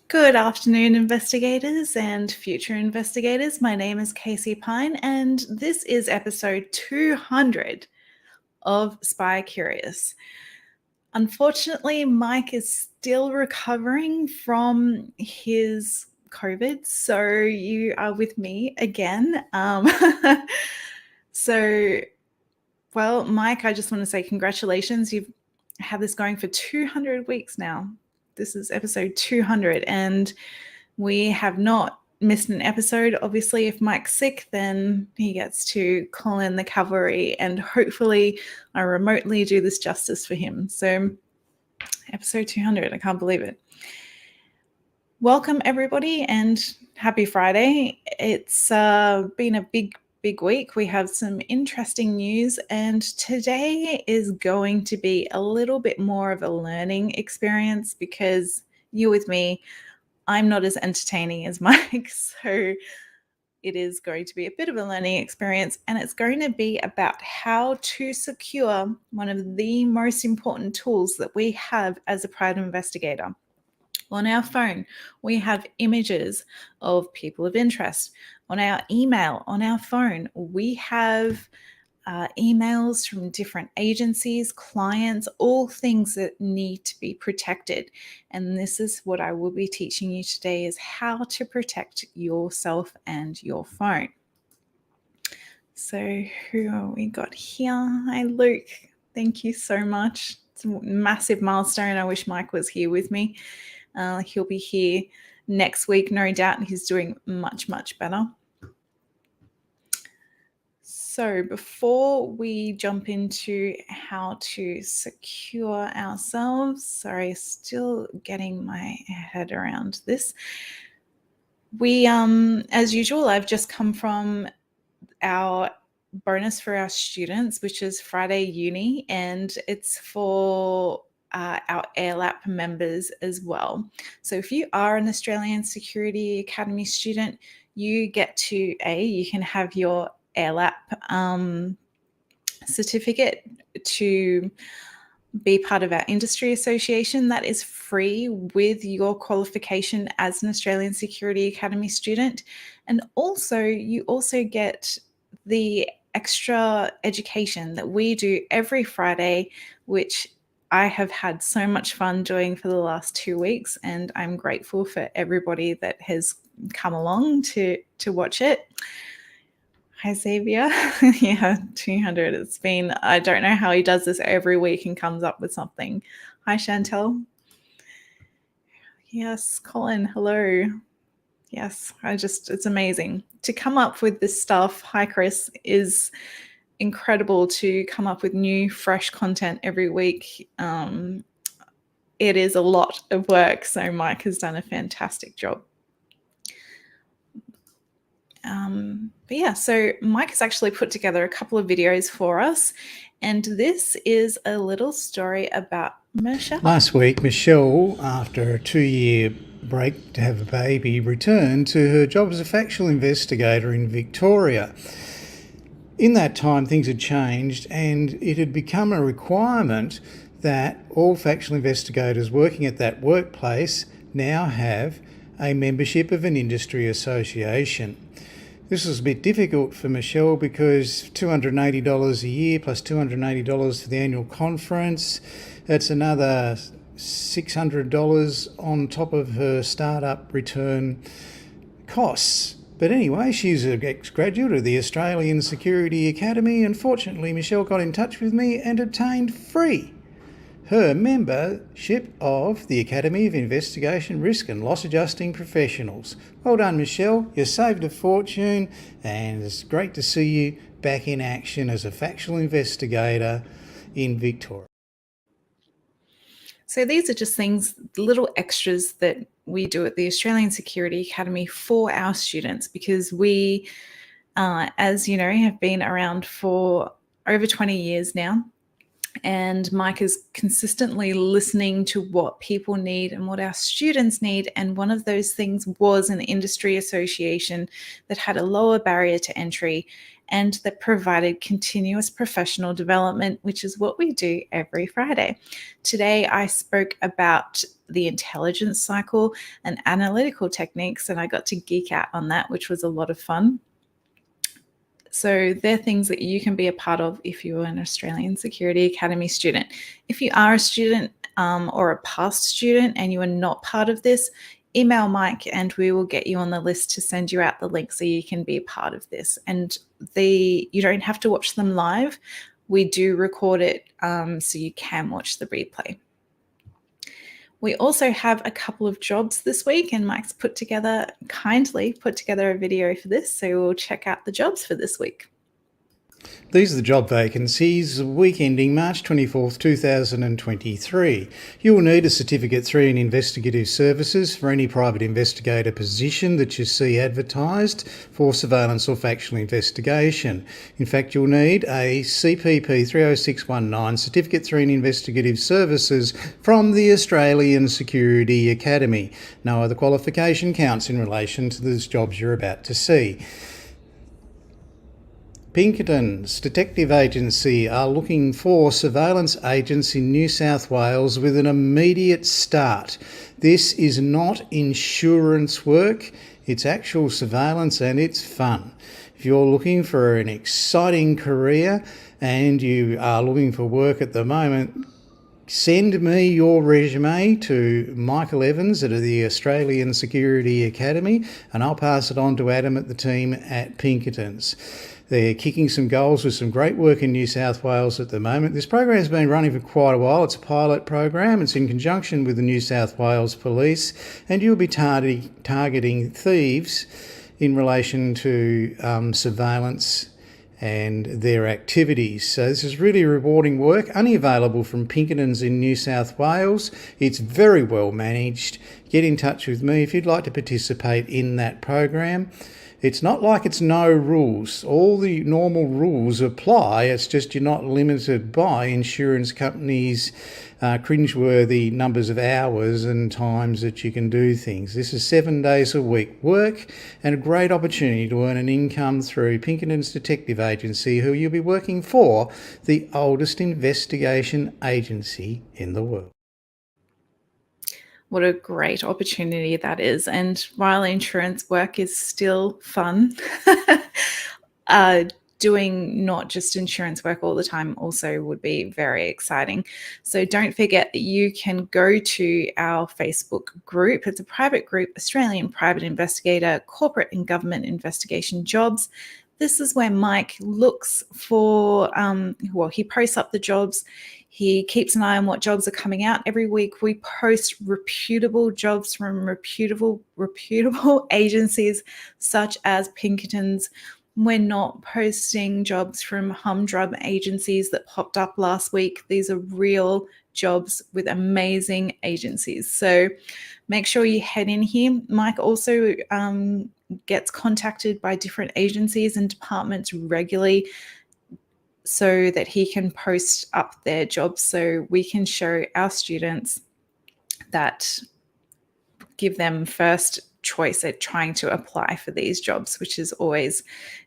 Good afternoon, investigators and future investigators. My name is Casey Pine, and this is episode 200 of Spy Curious. Unfortunately, Mike is still recovering from his COVID, so you are with me again. Mike, I just want to say congratulations. You've had this going for 200 weeks now. This is episode 200, and we have not missed an episode. Obviously, if Mike's sick, then he gets to call in the cavalry, and hopefully I remotely do this justice for him. So episode 200, I can't believe it. Welcome, everybody, and happy Friday. It's been a big week. We have some interesting news, and today is going to be a little bit more of a learning experience because you're with me. I'm not as entertaining as Mike, so it is going to be a bit of a learning experience, and it's going to be about how to secure one of the most important tools that we have as a private investigator. On our phone, we have images of people of interest. On our email, on our phone, we have emails from different agencies, clients, all things that need to be protected. And this is what I will be teaching you today, is how to protect yourself and your phone. So who have we got here? Hi, Luke. Thank you so much. It's a massive milestone. I wish Mike was here with me. He'll be here next week, no doubt, and he's doing much better. So before we jump into how to secure ourselves, sorry, still getting my head around this. We, as usual, I've just come from our bonus for our students, which is Friday Uni, and it's for our AirLap members as well. So if you are an Australian Security Academy student, you get to you can have your AirLap certificate to be part of our industry association. That is free with your qualification as an Australian Security Academy student. And also, you also get the extra education that we do every Friday, which I have had so much fun doing for the last 2 weeks, and I'm grateful for everybody that has come along to watch it. Hi, Xavier. Yeah, 200. It's been, I don't know how he does this every week and comes up with something. Hi, Chantel. Yes, Colin, hello. Yes, it's amazing to come up with this stuff. Hi, Chris, is incredible to come up with new, fresh content every week. It is a lot of work, so Mike has done a fantastic job. But yeah, so Mike has actually put together a couple of videos for us, and this is a little story about Mercer. Last week, Michelle, after a 2-year break to have a baby, returned to her job as a factual investigator in Victoria. In that time, things had changed, and it had become a requirement that all factual investigators working at that workplace now have a membership of an industry association. This was a bit difficult for Michelle because $280 a year plus $280 for the annual conference, that's another $600 on top of her startup return costs. But anyway, she's an ex-graduate of the Australian Security Academy, and fortunately Michelle got in touch with me and obtained free her membership of the Academy of Investigation, Risk and Loss Adjusting Professionals. Well done, Michelle. You saved a fortune, and it's great to see you back in action as a factual investigator in Victoria. So these are just things, little extras that we do at the Australian Security Academy for our students, because we, as you know, have been around for over 20 years now. And Mike is consistently listening to what people need and what our students need. And one of those things was an industry association that had a lower barrier to entry and that provided continuous professional development, which is what we do every Friday. Today, I spoke about the intelligence cycle and analytical techniques, and I got to geek out on that, which was a lot of fun. So they're things that you can be a part of if you're an Australian Security Academy student. If you are a student or a past student and you are not part of this, email Mike and we will get you on the list to send you out the link so you can be a part of this. And you don't have to watch them live. We do record it so you can watch the replay. We also have a couple of jobs this week, and Mike's kindly put together a video for this, so we'll check out the jobs for this week. These are the job vacancies, week ending March 24th, 2023. You will need a Certificate 3 in Investigative Services for any private investigator position that you see advertised for surveillance or factual investigation. In fact, you'll need a CPP 30619 Certificate 3 in Investigative Services from the Australian Security Academy. No other qualification counts in relation to those jobs you're about to see. Pinkerton's Detective Agency are looking for surveillance agents in New South Wales with an immediate start. This is not insurance work, it's actual surveillance and it's fun. If you're looking for an exciting career and you are looking for work at the moment, send me your resume to Michael Evans at the Australian Security Academy and I'll pass it on to Adam at the team at Pinkerton's. They're kicking some goals with some great work in New South Wales at the moment. This program has been running for quite a while. It's a pilot program. It's in conjunction with the New South Wales Police, and you'll be targeting thieves in relation to surveillance and their activities. So this is really rewarding work, only available from Pinkerton's in New South Wales. It's very well managed. Get in touch with me if you'd like to participate in that program. It's not like it's no rules. All the normal rules apply. It's just you're not limited by insurance companies' cringeworthy numbers of hours and times that you can do things. This is 7 days a week work and a great opportunity to earn an income through Pinkerton's Detective Agency, who you'll be working for, the oldest investigation agency in the world. What a great opportunity that is. And while insurance work is still fun, doing not just insurance work all the time also would be very exciting. So don't forget that you can go to our Facebook group. It's a private group, Australian Private Investigator, Corporate and Government Investigation Jobs. This is where Mike looks for, he posts up the jobs. He keeps an eye on what jobs are coming out. Every week we post reputable jobs from reputable agencies such as Pinkerton's. We're not posting jobs from humdrum agencies that popped up last week. These are real jobs with amazing agencies. So make sure you head in here. Mike also gets contacted by different agencies and departments regularly so that he can post up their jobs so we can show our students that give them first choice at trying to apply for these jobs, which is always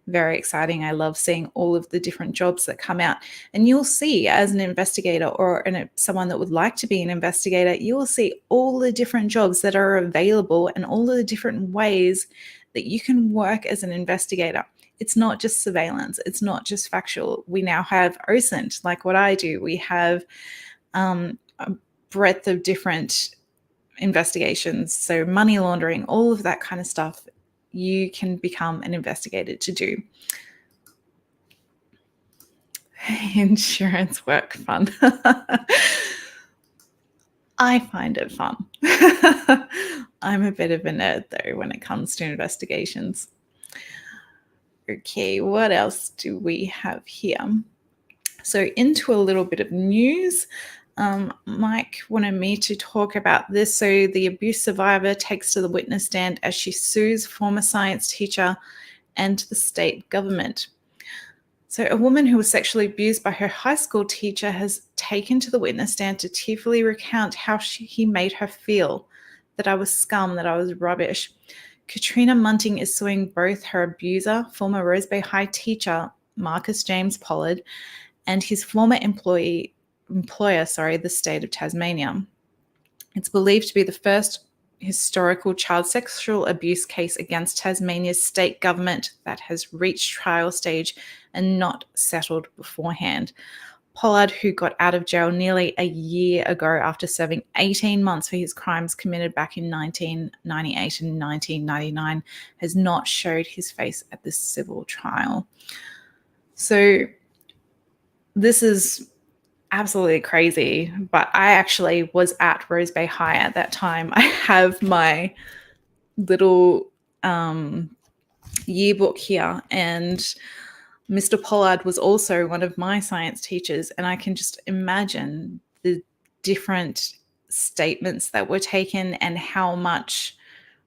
very exciting. I love seeing all of the different jobs that come out. And you'll see, as an investigator or someone that would like to be an investigator, you will see all the different jobs that are available and all of the different ways that you can work as an investigator. It's not just surveillance. It's not just factual. We now have OSINT, like what I do. We have a breadth of different investigations. So money laundering, all of that kind of stuff, you can become an investigator to do. Insurance work fun. I find it fun. I'm a bit of a nerd though when it comes to investigations. Okay, what else do we have here? So into a little bit of news. Mike wanted me to talk about this. So the abuse survivor takes to the witness stand as she sues former science teacher and the state government. So a woman who was sexually abused by her high school teacher has taken to the witness stand to tearfully recount how he made her feel, that I was scum, that I was rubbish. Katrina Munting is suing both her abuser, former Rose Bay High teacher Marcus James Pollard, and his former employer, the state of Tasmania. It's believed to be the first historical child sexual abuse case against Tasmania's state government that has reached trial stage and not settled beforehand. Pollard, who got out of jail nearly a year ago after serving 18 months for his crimes committed back in 1998 and 1999, has not showed his face at this civil trial. So this is absolutely crazy, but I actually was at Rose Bay High at that time. I have my little yearbook here, and Mr. Pollard was also one of my science teachers, and I can just imagine the different statements that were taken and how much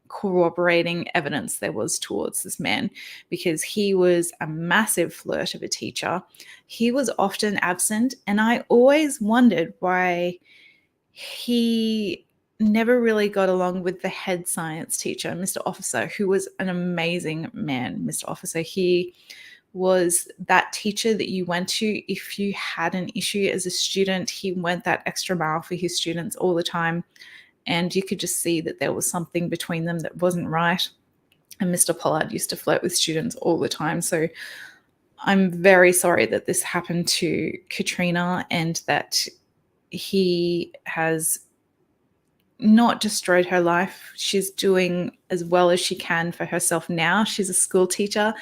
corroborating evidence there was towards this man, because he was a massive flirt of a teacher. He was often absent, and I always wondered why he never really got along with the head science teacher, Mr. Officer, who was an amazing man. Mr. Officer, he was that teacher that you went to if you had an issue as a student. He went that extra mile for his students all the time, and you could just see that there was something between them that wasn't right. And Mr. Pollard used to flirt with students all the time. So I'm very sorry that this happened to Katrina, and that he has not destroyed her life. She's doing as well as she can for herself now. She's a school teacher,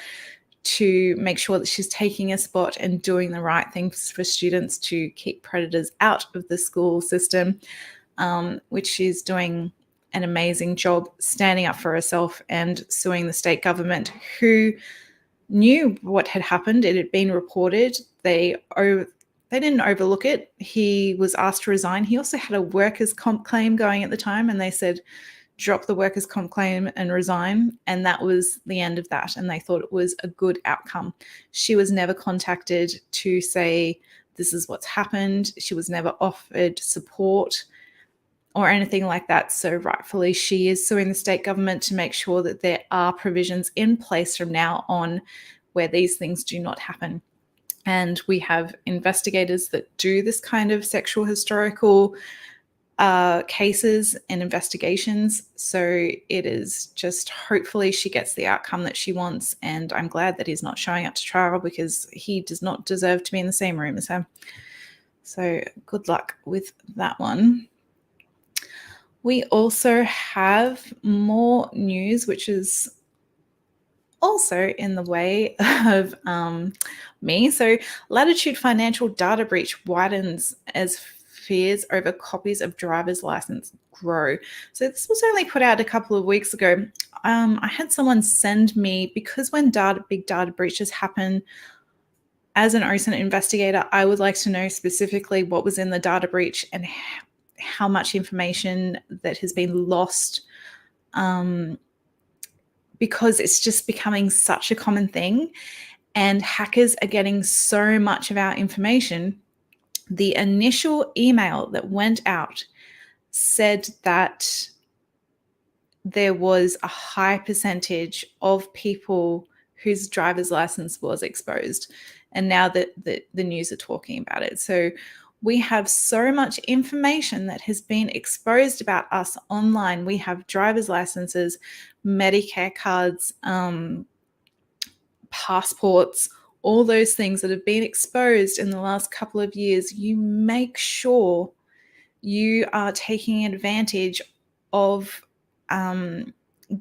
to make sure that she's taking a spot and doing the right things for students to keep predators out of the school system, which she's doing an amazing job standing up for herself and suing the state government, who knew what had happened. It had been reported. They didn't overlook it. He was asked to resign. He also had a workers' comp claim going at the time, and they said, drop the workers' comp claim and resign. And that was the end of that. And they thought it was a good outcome. She was never contacted to say, this is what's happened. She was never offered support or anything like that. So rightfully, she is suing the state government to make sure that there are provisions in place from now on where these things do not happen. And we have investigators that do this kind of sexual historical cases and investigations. So it is just, hopefully she gets the outcome that she wants. And I'm glad that he's not showing up to trial, because he does not deserve to be in the same room as her. So good luck with that one. We also have more news, which is also in the way of me. So Latitude financial data breach widens as fears over copies of driver's license grow. So this was only put out a couple of weeks ago. I had someone send me, because when big data breaches happen, as an OSINT investigator, I would like to know specifically what was in the data breach and how much information that has been lost, because it's just becoming such a common thing, and hackers are getting so much of our information. The initial email that went out said that there was a high percentage of people whose driver's license was exposed. And now that the news are talking about it. So we have so much information that has been exposed about us online. We have driver's licenses, Medicare cards, passports, all those things that have been exposed in the last couple of years. You make sure you are taking advantage of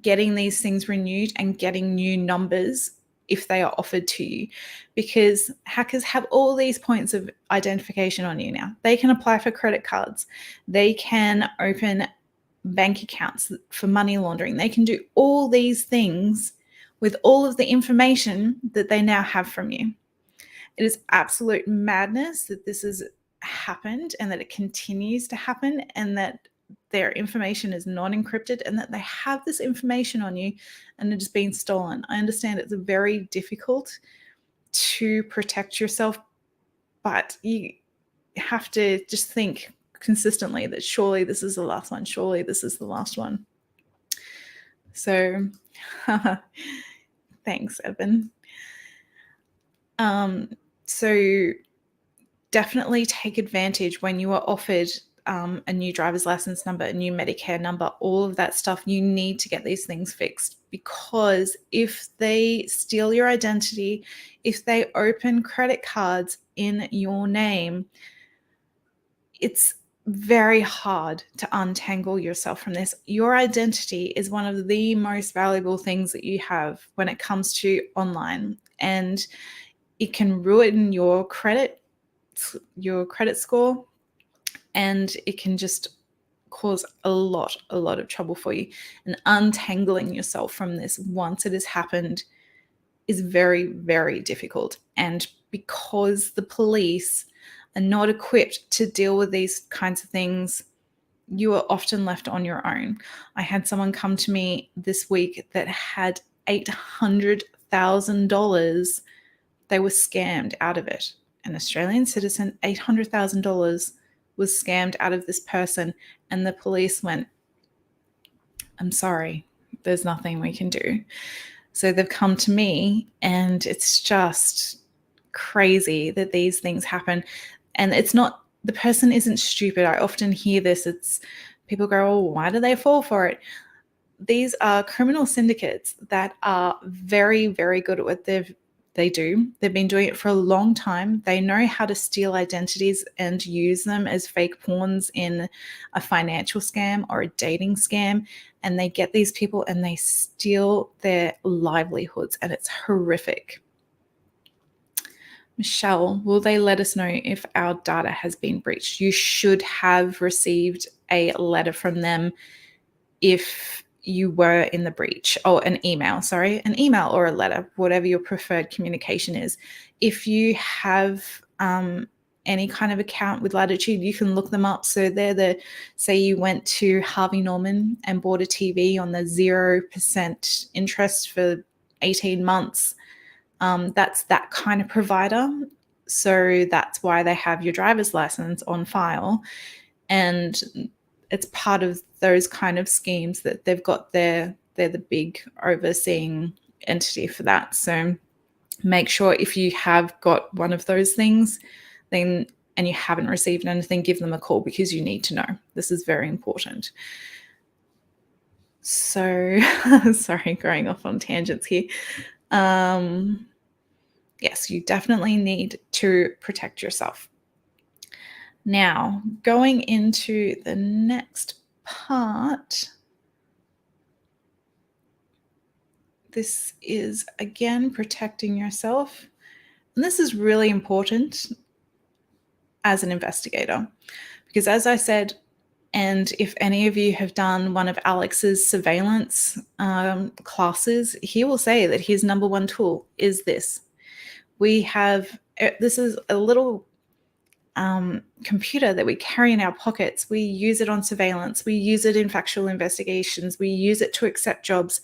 getting these things renewed and getting new numbers if they are offered to you, because hackers have all these points of identification on you now. They can apply for credit cards. They can open bank accounts for money laundering. They can do all these things with all of the information that they now have from you. It is absolute madness that this has happened and that it continues to happen, and that their information is not encrypted, and that they have this information on you and it is being stolen. I understand it's very difficult to protect yourself, but you have to just think consistently that surely this is the last one. Surely this is the last one. So Thanks, Evan. So definitely take advantage when you are offered a new driver's license number, a new Medicare number, all of that stuff. You need to get these things fixed, because if they steal your identity, if they open credit cards in your name, it's very hard to untangle yourself from this. Your identity is one of the most valuable things that you have when it comes to online, and it can ruin your credit score, and it can just cause a lot of trouble for you. And untangling yourself from this once it has happened is very, very difficult. And because the police are not equipped to deal with these kinds of things, you are often left on your own. I had someone come to me this week that had $800,000. They were scammed out of it. An Australian citizen, $800,000 was scammed out of this person, and the police went, "I'm sorry, there's nothing we can do." So they've come to me, and it's just crazy that these things happen. And it's not, the person isn't stupid. I often hear this. It's people go, "Oh, why do they fall for it?" These are criminal syndicates that are very, very good at what they do. They've been doing it for a long time. They know how to steal identities and use them as fake pawns in a financial scam or a dating scam. And they get these people and they steal their livelihoods, and it's horrific. Michelle, will they let us know if our data has been breached? You should have received a letter from them if you were in the breach, or an email or a letter, whatever your preferred communication is. If you have any kind of account with Latitude, you can look them up. So they're say you went to Harvey Norman and bought a TV on the 0% interest for 18 months. That's that kind of provider. So that's why they have your driver's license on file. And it's part of those kind of schemes that they've got they're the big overseeing entity for that. So make sure if you have got one of those things, then, and you haven't received anything, give them a call, because you need to know. This is very important. So, sorry, going off on tangents here. Yes, you definitely need to protect yourself. Now, going into the next part, this is again protecting yourself. And this is really important as an investigator, because as I said, and if any of you have done one of Alex's surveillance classes, he will say that his number one tool is this. This is a little computer that we carry in our pockets. We use it on surveillance. We use it in factual investigations. We use it to accept jobs.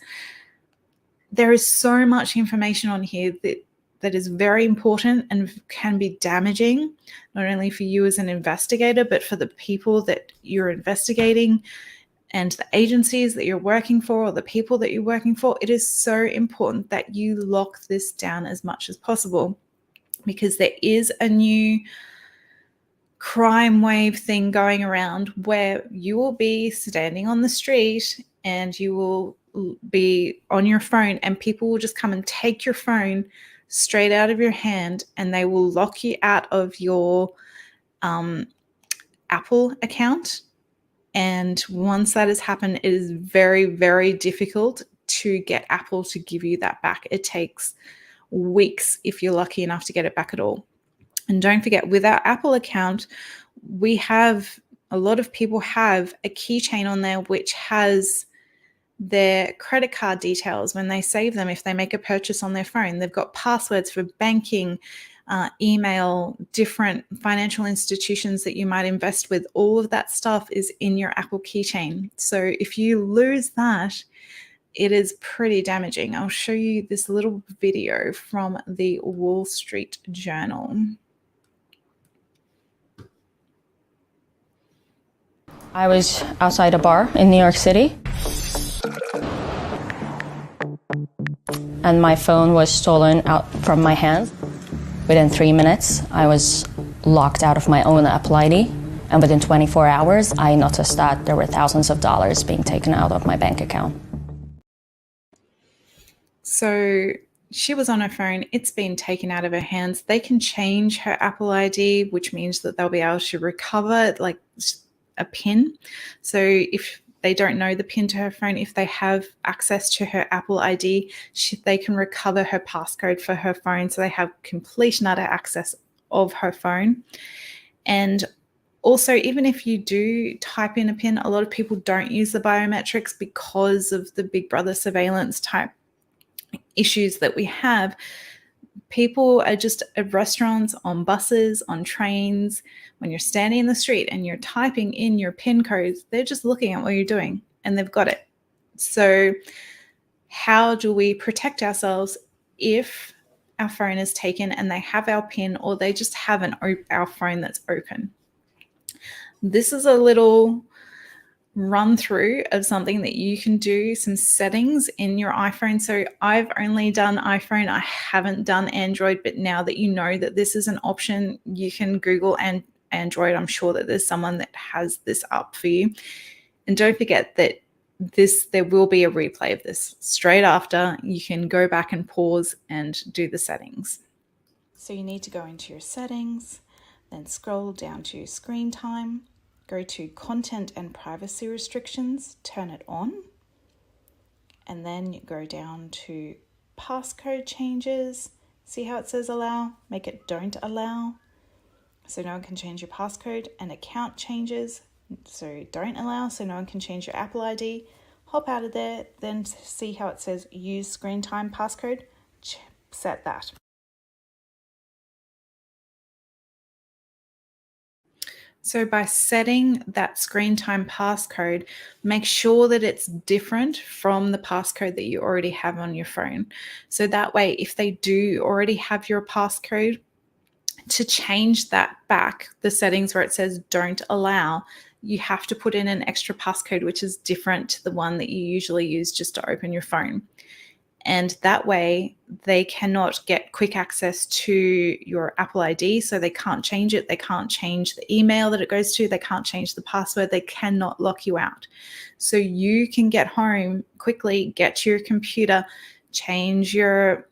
There is so much information on here that is very important and can be damaging, not only for you as an investigator, but for the people that you're investigating and the agencies that you're working for, or the people that you're working for. It is so important that you lock this down as much as possible, because there is a new crime wave thing going around where you will be standing on the street and you will be on your phone, and people will just come and take your phone straight out of your hand, and they will lock you out of your Apple account. And once that has happened, it is very, very difficult to get Apple to give you that back. It takes weeks if you're lucky enough to get it back at all. And don't forget, with our Apple account, a lot of people have a keychain on there which has their credit card details when they save them. If they make a purchase on their phone, they've got passwords for banking, email, different financial institutions that you might invest with. All of that stuff is in your Apple keychain. So if you lose that, it is pretty damaging. I'll show you this little video from the Wall Street Journal. I was outside a bar in New York City. and my phone was stolen out from my hands. Within 3 minutes, I was locked out of my own Apple ID, and within 24 hours, I noticed that there were thousands of dollars being taken out of my bank account. So she was on her phone, it's been taken out of her hands. They can change her Apple ID, which means that they'll be able to recover like a PIN. So if they don't know the PIN to her phone, if they have access to her Apple ID, they can recover her passcode for her phone. So they have complete and utter access of her phone. And also, even if you do type in a PIN, a lot of people don't use the biometrics because of the Big Brother surveillance type issues that we have. People are just at restaurants, on buses, on trains, when you're standing in the street and you're typing in your PIN codes, they're just looking at what you're doing and they've got it. So how do we protect ourselves if our phone is taken and they have our PIN, or they just have our phone that's open? This is a little run through of something that you can do, some settings in your iPhone. So I've only done iPhone, I haven't done Android, but now that you know that this is an option, you can Google and Android. I'm sure that there's someone that has this up for you. And don't forget that there will be a replay of this straight after. You can go back and pause and do the settings. So you need to go into your settings, then scroll down to screen time. Go to content and privacy restrictions, turn it on, and then you go down to passcode changes. See how it says allow? Make it don't allow. So no one can change your passcode. And account changes, so don't allow, so no one can change your Apple ID. Hop out of there, then see how it says use screen time passcode. Set that. So by setting that screen time passcode, make sure that it's different from the passcode that you already have on your phone. So that way, if they do already have your passcode, to change that back, the settings where it says don't allow, you have to put in an extra passcode, which is different to the one that you usually use just to open your phone. And that way they cannot get quick access to your Apple ID. So they can't change it. They can't change the email that it goes to. They can't change the password. They cannot lock you out. So you can get home quickly, get to your computer, change your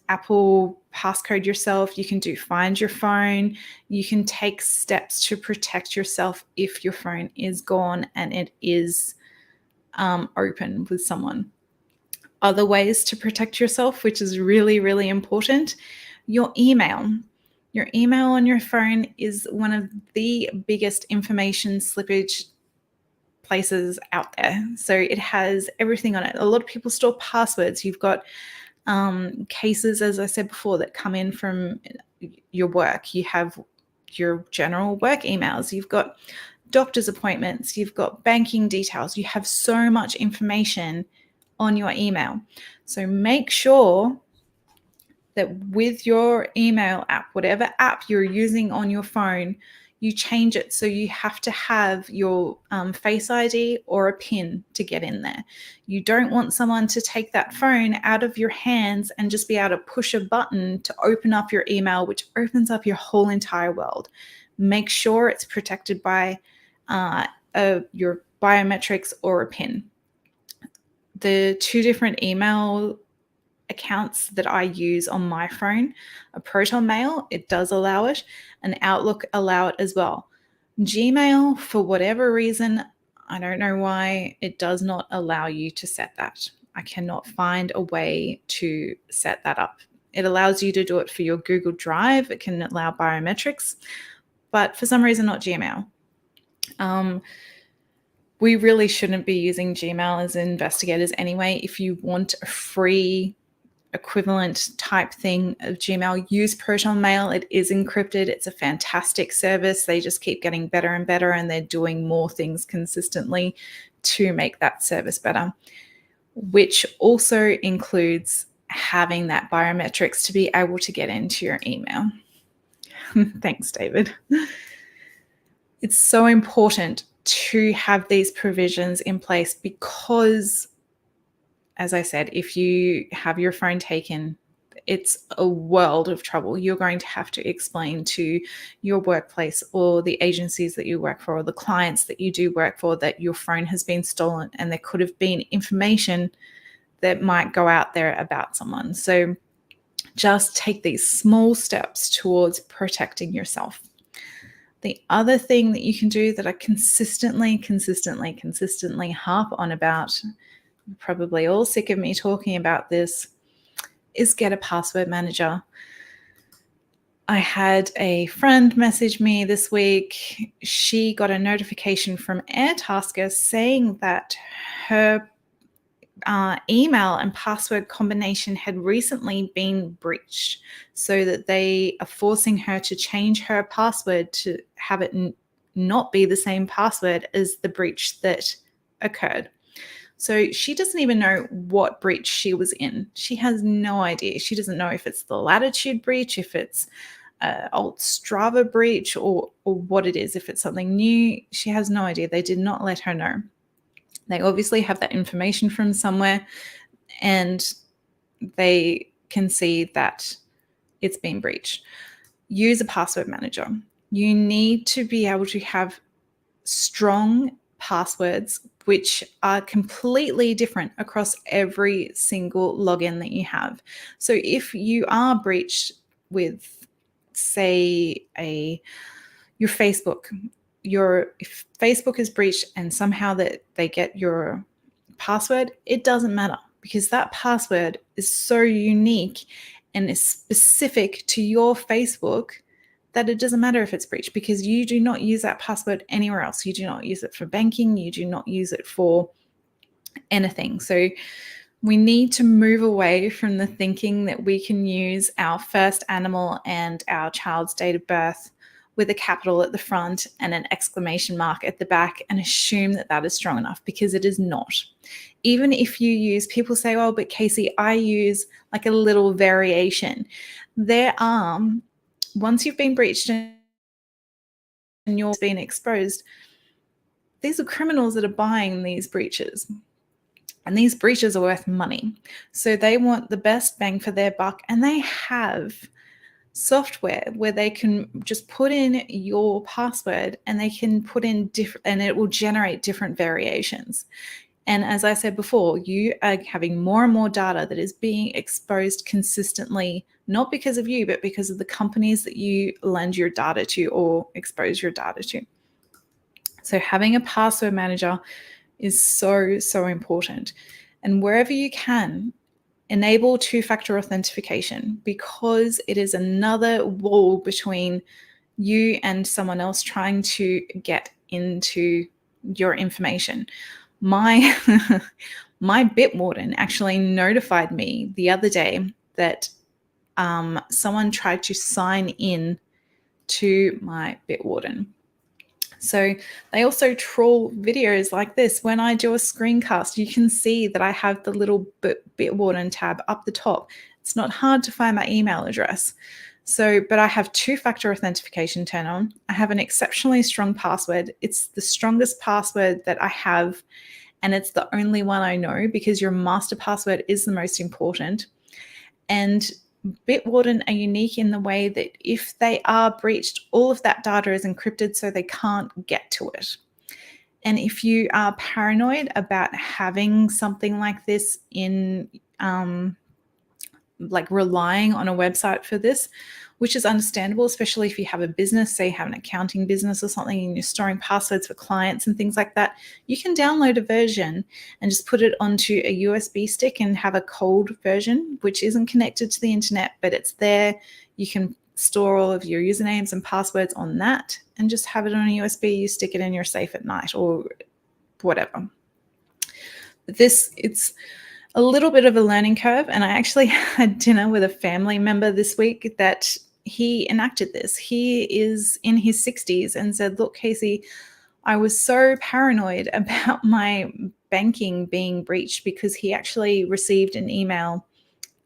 Apple passcode yourself. You can do find your phone. You can take steps to protect yourself if your phone is gone and it is open with someone. Other ways to protect yourself, which is really, really important, your email. Your email on your phone is one of the biggest information slippage places out there. So it has everything on it. A lot of people store passwords. You've got cases, as I said before, that come in from your work. You have your general work emails. You've got doctor's appointments. You've got banking details. You have so much information on your email. So make sure that with your email app, whatever app you're using on your phone, you change it so you have to have your Face ID or a PIN to get in there. You don't want someone to take that phone out of your hands and just be able to push a button to open up your email, which opens up your whole entire world. Make sure it's protected by your biometrics or a PIN. The two different email accounts that I use on my phone, a Proton Mail, it does allow it, and Outlook allow it as well. Gmail, for whatever reason, I don't know why, it does not allow you to set that. I cannot find a way to set that up. It allows you to do it for your Google Drive. It can allow biometrics, but for some reason not Gmail. We really shouldn't be using Gmail as investigators anyway. If you want a free equivalent type thing of Gmail, use Proton Mail. It is encrypted. It's a fantastic service. They just keep getting better and better, and they're doing more things consistently to make that service better, which also includes having that biometrics to be able to get into your email. Thanks, David. It's so important to have these provisions in place because as I said, if you have your phone taken, it's a world of trouble. You're going to have to explain to your workplace or the agencies that you work for or the clients that you do work for that your phone has been stolen and there could have been information that might go out there about someone. So just take these small steps towards protecting yourself. The other thing that you can do that I consistently harp on about, you're probably all sick of me talking about this, is get a password manager. I had a friend message me this week. She got a notification from Airtasker saying that her email and password combination had recently been breached, so that they are forcing her to change her password to have it not be the same password as the breach that occurred. So she doesn't even know what breach she was in. She has no idea. She doesn't know if it's the Latitude breach, if it's old Strava breach, or what it is. If it's something new, she has no idea. They did not let her know. They obviously have that information from somewhere, and they can see that it's been breached. Use a password manager. You need to be able to have strong passwords which are completely different across every single login that you have. So if you are breached with, say, your Facebook, if Facebook is breached and somehow that they get your password, it doesn't matter, because that password is so unique and is specific to your Facebook that it doesn't matter if it's breached, because you do not use that password anywhere else. You do not use it for banking. You do not use it for anything. So we need to move away from the thinking that we can use our first animal and our child's date of birth with a capital at the front and an exclamation mark at the back and assume that that is strong enough, because it is not. Even if you use, people say, oh, but Casey, I use like a little variation. There are, once you've been breached and you're being exposed, these are criminals that are buying these breaches. And these breaches are worth money. So they want the best bang for their buck. And they have software where they can just put in your password and they can put in different, and it will generate different variations. And as I said before, you are having more and more data that is being exposed consistently, not because of you, but because of the companies that you lend your data to or expose your data to. So having a password manager is so, so important. And wherever you can, enable two-factor authentication, because it is another wall between you and someone else trying to get into your information. My Bitwarden actually notified me the other day that someone tried to sign in to my Bitwarden. So they also troll videos like this. When I do a screencast, you can see that I have the little Bitwarden tab up the top. It's not hard to find my email address. So, but I have two-factor authentication turned on. I have an exceptionally strong password. It's the strongest password that I have, and it's the only one I know, because your master password is the most important. And Bitwarden are unique in the way that if they are breached, all of that data is encrypted so they can't get to it. And if you are paranoid about having something like this in, like relying on a website for this, which is understandable, especially if you have a business, say you have an accounting business or something, and you're storing passwords for clients and things like that, you can download a version and just put it onto a USB stick and have a cold version, which isn't connected to the internet, but it's there. You can store all of your usernames and passwords on that and just have it on a USB. You stick it in your safe at night or whatever. But it's a little bit of a learning curve. And I actually had dinner with a family member this week that he enacted this. He is in his 60s and said, look, Casey, I was so paranoid about my banking being breached, because he actually received an email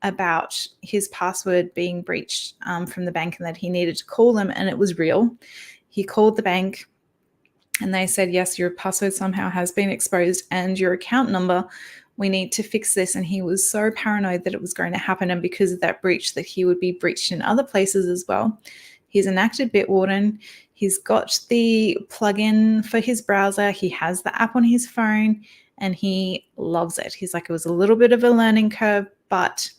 about his password being breached from the bank, and that he needed to call them, and it was real. He called the bank and they said, yes, your password somehow has been exposed and your account number we need to fix this. And he was so paranoid that it was going to happen. And because of that breach, that he would be breached in other places as well. He's enacted Bitwarden. He's got the plugin for his browser. He has the app on his phone and he loves it. He's like, it was a little bit of a learning curve, but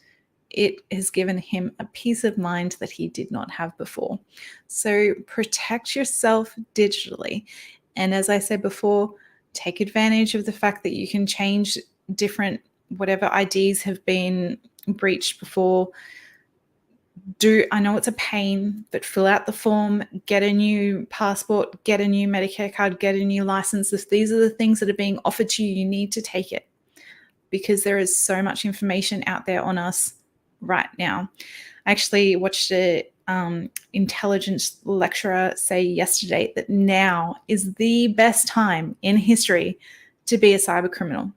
it has given him a peace of mind that he did not have before. So protect yourself digitally. And as I said before, take advantage of the fact that you can change different whatever IDs have been breached before. I know it's a pain, but fill out the form, get a new passport, get a new Medicare card, get a new license. If these are the things that are being offered to you, you need to take it, because there is so much information out there on us right now. I actually watched a intelligence lecturer say yesterday that now is the best time in history to be a cyber criminal,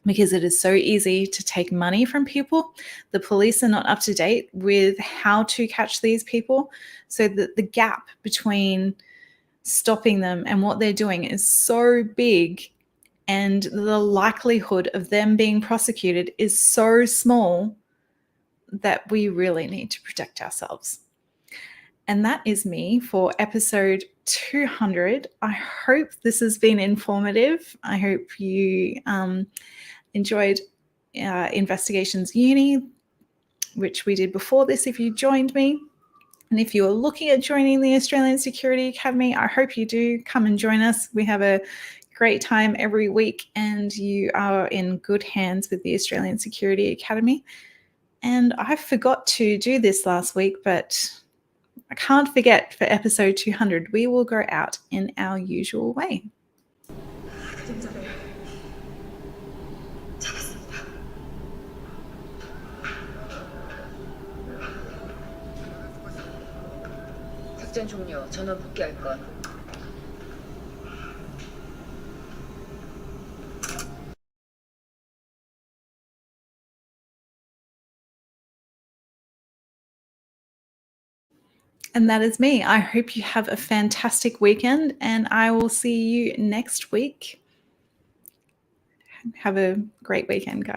because it is so easy to take money from people. The police are not up to date with how to catch these people, so that the gap between stopping them and what they're doing is so big, and the likelihood of them being prosecuted is so small, that we really need to protect ourselves. And that is me for episode 200. I hope this has been informative. I hope you enjoyed Investigations Uni, which we did before this if you joined me. And if you're looking at joining the Australian Security Academy, I hope you do come and join us. We have a great time every week, and you are in good hands with the Australian Security Academy. And I forgot to do this last week, but I can't forget, for episode 200, we will go out in our usual way. 작전 종료. 전원 복귀할 것. And that is me. I hope you have a fantastic weekend, and I will see you next week. Have a great weekend, guys.